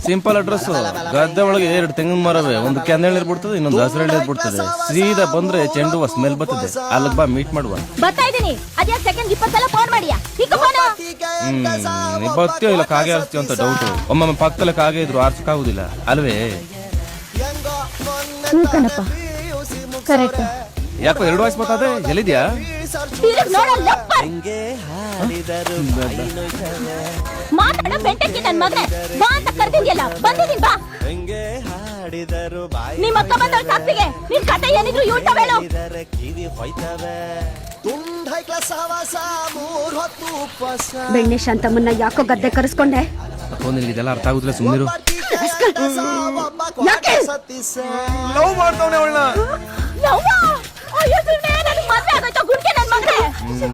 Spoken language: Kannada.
Simple address. ಗದ್ದೆ ಒಳಗೆ 2 ತೆಂಗಿನ ಮರವೆ, ಒಂದು ಕೆಂದೆಳ್ಳಿ ಬಿಡ್ತದೆ, ಇನ್ನೊಂದು ಹಸಿರೆಳ್ಳಿ ಬಿಡ್ತದೆ. ಸೀದಾ ಬಂದ್ರೆ ಚೆಂಡು ಹೂವ ಸ್ಮೆಲ್ ಬರ್ತದೆ. ಅಲ್ಲಿಗೆ ಬಾ, ಮೀಟ್ ಮಾಡುವ. ಬರ್ತಾ ಇದೀನಿ. ಅದ್ಯಾಕ್ ಸೆಕೆಂಡ್ 20 ಸಲ ಫೋನ್ ಮಾಡಿಯಾ? ನೀ ಬರ್ತೀಯೋ ಇಲ್ಲ ಕಾಗೆ ಆರಿಸ್ತೀವ ಅಂತ ಡೌಟ್. ಒಮ್ಮೊಮ್ಮೆ ಪಕ್ಕದಲ್ಲೇ ಕಾಗೆ ಇದ್ರು ಆರ್ಸಕ್ಕಾಗುದಿಲ್ಲ ಅಲ್ವೇ? ಕಣಪ್ಪ, ಕರೆಕ್ಟ್. ಯಾಕೋ 2 ವಯಸ್ಸು ಬರ್ತದೆ. ಎಲ್ಲಿದ್ಯಾ? ಮಾತಾಡ ಬೆಂಟಕ್ಕೆ ನನ್ ಮಗನೇ. ಬಾ ಅಂತ ಕರ್ದಿದ್ಯಲ್ಲ, ಬಂದಿದೀನಿ ಬಾ. ನಿಮ್ಮ ಅಕ್ಕ ಬಂದವಳ ಸಾಕ್ಷಿಗೆ ನಿನ್ ಕತೆ ಏನಿದ್ರು ಯೂಟ ಬೇಳು. ಬೆಣ್ಣೆ ಶಾಂತಮ್ಮನ್ನ ಯಾಕೋ ಗದ್ದೆ ಕರೆಸ್ಕೊಂಡೆ? ಇದೆಲ್ಲ ಅರ್ಥ ಆಗುದಿಲ್ಲ, ಸುಮ್ಮನಿರು. ಯಾಕೆ ಲವ್ ಮಾಡ್ತಾವನೆ ಅವಳನ್ನ. ಅಯ್ಯೋ, ನನಗೆ ಮದ್ವೆ ಆಗೋಯ್ತು ಗುಡ್ಕೆ ನನ್ ಮಗನೇ.